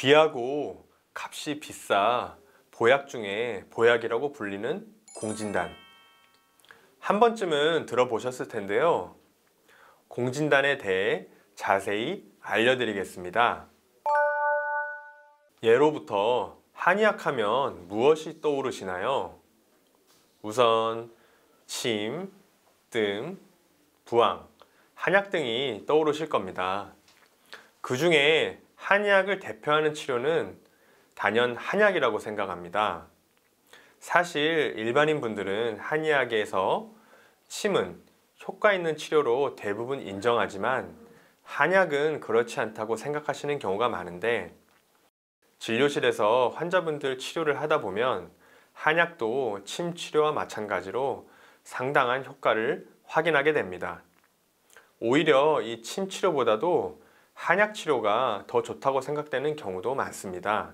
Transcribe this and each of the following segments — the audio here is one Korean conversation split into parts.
귀하고 값이 비싸 보약 중에 보약이라고 불리는 공진단. 한 번쯤은 들어보셨을 텐데요. 공진단에 대해 자세히 알려드리겠습니다. 예로부터 한의학하면 무엇이 떠오르시나요? 우선 침, 뜸, 부항, 한약 등이 떠오르실 겁니다. 그 중에 한의학을 대표하는 치료는 단연 한약이라고 생각합니다. 사실 일반인 분들은 한의학에서 침은 효과 있는 치료로 대부분 인정하지만 한약은 그렇지 않다고 생각하시는 경우가 많은데, 진료실에서 환자분들 치료를 하다 보면 한약도 침 치료와 마찬가지로 상당한 효과를 확인하게 됩니다. 오히려 이 침 치료보다도 한약 치료가 더 좋다고 생각되는 경우도 많습니다.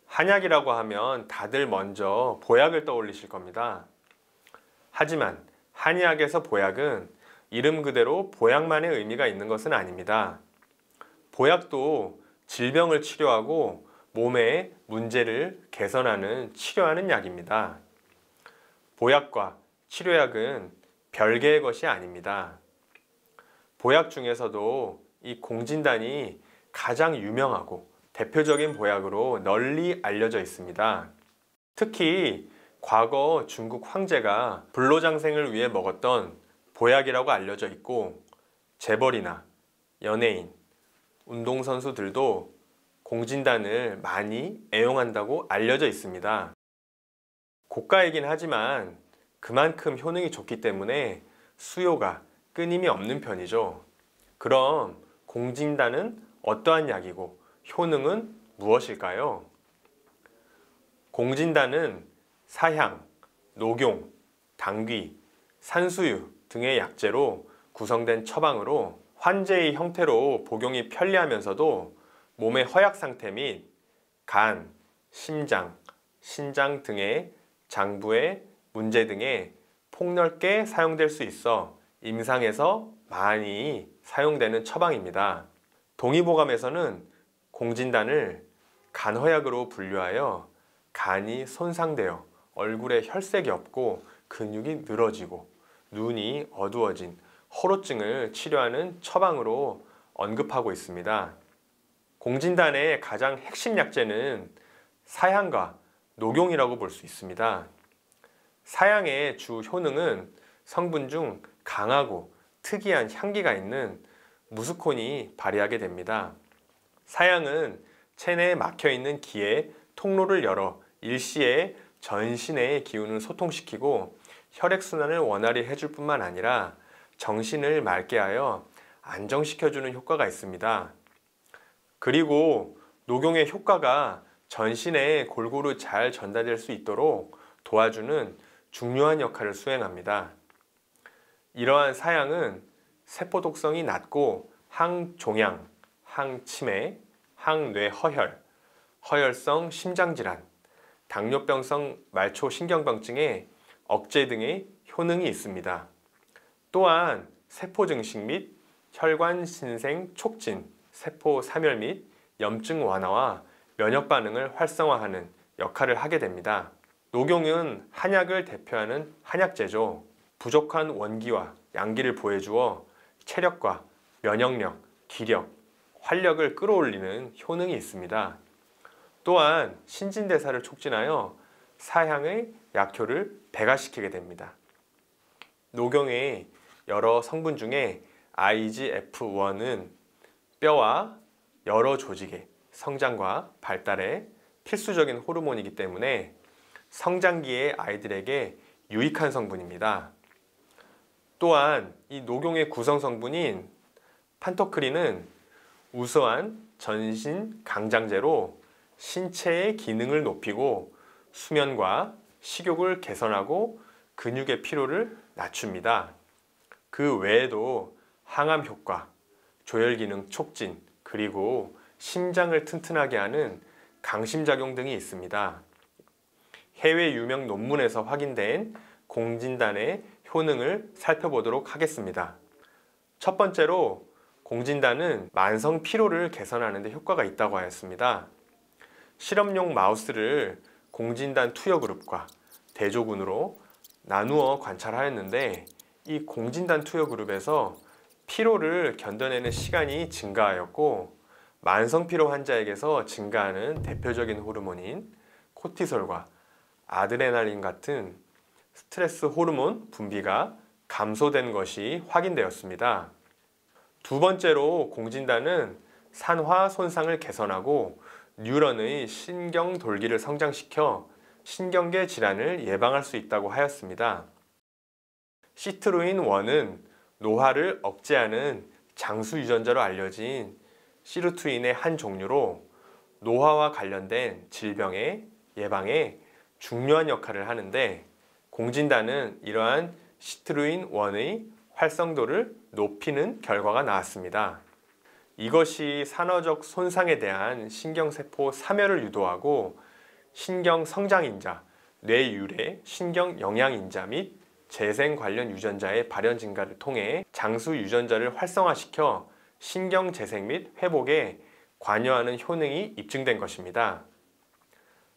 한약이라고 하면 다들 먼저 보약을 떠올리실 겁니다. 하지만 한의학에서 보약은 이름 그대로 보약만의 의미가 있는 것은 아닙니다. 보약도 질병을 치료하고 몸의 문제를 개선하는 치료하는 약입니다. 보약과 치료약은 별개의 것이 아닙니다. 보약 중에서도 이 공진단이 가장 유명하고 대표적인 보약으로 널리 알려져 있습니다. 특히 과거 중국 황제가 불로장생을 위해 먹었던 보약이라고 알려져 있고, 재벌이나 연예인, 운동선수들도 공진단을 많이 애용한다고 알려져 있습니다. 고가이긴 하지만 그만큼 효능이 좋기 때문에 수요가 끊임이 없는 편이죠. 그럼 공진단은 어떠한 약이고 효능은 무엇일까요? 공진단은 사향, 녹용, 당귀, 산수유 등의 약재로 구성된 처방으로 환제의 형태로 복용이 편리하면서도 몸의 허약 상태 및 간, 심장, 신장 등의 장부의 문제 등에 폭넓게 사용될 수 있어 임상에서 많이 사용되는 처방입니다. 동의보감에서는 공진단을 간허약으로 분류하여 간이 손상되어 얼굴에 혈색이 없고 근육이 늘어지고 눈이 어두워진 허로증을 치료하는 처방으로 언급하고 있습니다. 공진단의 가장 핵심 약재는 사향과 녹용이라고 볼 수 있습니다. 사향의 주 효능은 성분 중 강하고 특이한 향기가 있는 무스콘이 발휘하게 됩니다. 사향은 체내에 막혀있는 기의 통로를 열어 일시에 전신의 기운을 소통시키고 혈액순환을 원활히 해줄 뿐만 아니라 정신을 맑게 하여 안정시켜주는 효과가 있습니다. 그리고 녹용의 효과가 전신에 골고루 잘 전달될 수 있도록 도와주는 중요한 역할을 수행합니다. 이러한 사향은 세포 독성이 낮고 항종양, 항치매, 항뇌허혈, 허혈성 심장질환, 당뇨병성 말초신경병증의 억제 등의 효능이 있습니다. 또한 세포 증식 및 혈관 신생 촉진, 세포 사멸 및 염증 완화와 면역 반응을 활성화하는 역할을 하게 됩니다. 녹용은 한약을 대표하는 한약재죠. 부족한 원기와 양기를 보해주어 체력과 면역력, 기력, 활력을 끌어올리는 효능이 있습니다. 또한 신진대사를 촉진하여 사향의 약효를 배가시키게 됩니다. 녹용의 여러 성분 중에 IGF-1은 뼈와 여러 조직의 성장과 발달에 필수적인 호르몬이기 때문에 성장기의 아이들에게 유익한 성분입니다. 또한 이 녹용의 구성 성분인 판토크린은 우수한 전신 강장제로 신체의 기능을 높이고 수면과 식욕을 개선하고 근육의 피로를 낮춥니다. 그 외에도 항암 효과, 조혈 기능 촉진, 그리고 심장을 튼튼하게 하는 강심작용 등이 있습니다. 해외 유명 논문에서 확인된 공진단의 효능을 살펴보도록 하겠습니다. 첫 번째로 공진단은 만성 피로를 개선하는 데 효과가 있다고 하였습니다. 실험용 마우스를 공진단 투여 그룹과 대조군으로 나누어 관찰하였는데 이 공진단 투여 그룹에서 피로를 견뎌내는 시간이 증가하였고 만성 피로 환자에게서 증가하는 대표적인 호르몬인 코티솔과 아드레날린 같은 스트레스 호르몬 분비가 감소된 것이 확인되었습니다. 두 번째로 공진단은 산화 손상을 개선하고 뉴런의 신경 돌기를 성장시켜 신경계 질환을 예방할 수 있다고 하였습니다. 시트루인1은 노화를 억제하는 장수 유전자로 알려진 시루트인의 한 종류로 노화와 관련된 질병의 예방에 중요한 역할을 하는데 공진단은 이러한 시트루인1의 활성도를 높이는 결과가 나왔습니다. 이것이 산화적 손상에 대한 신경세포 사멸을 유도하고 신경성장인자, 뇌유래 신경영양인자 및 재생 관련 유전자의 발현 증가를 통해 장수 유전자를 활성화시켜 신경재생 및 회복에 관여하는 효능이 입증된 것입니다.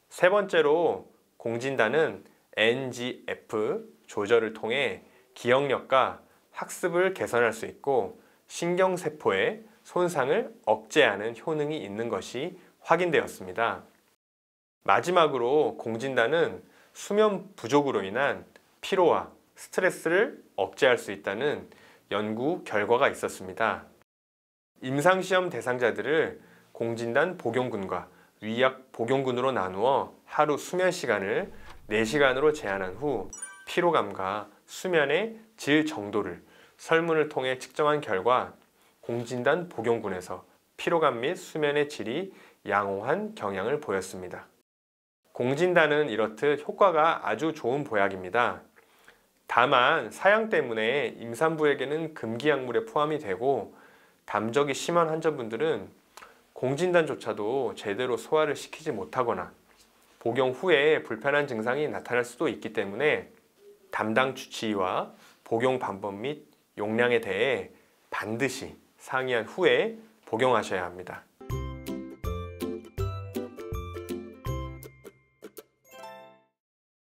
세 번째로 공진단은 NGF 조절을 통해 기억력과 학습을 개선할 수 있고 신경세포의 손상을 억제하는 효능이 있는 것이 확인되었습니다. 마지막으로 공진단은 수면 부족으로 인한 피로와 스트레스를 억제할 수 있다는 연구 결과가 있었습니다. 임상시험 대상자들을 공진단 복용군과 위약 복용군으로 나누어 하루 수면 시간을 4시간으로 제한한 후 피로감과 수면의 질 정도를 설문을 통해 측정한 결과 공진단 복용군에서 피로감 및 수면의 질이 양호한 경향을 보였습니다. 공진단은 이렇듯 효과가 아주 좋은 보약입니다. 다만 사양 때문에 임산부에게는 금기 약물에 포함이 되고 담적이 심한 환자분들은 공진단조차도 제대로 소화를 시키지 못하거나 복용 후에 불편한 증상이 나타날 수도 있기 때문에 담당 주치의와 복용 방법 및 용량에 대해 반드시 상의한 후에 복용하셔야 합니다.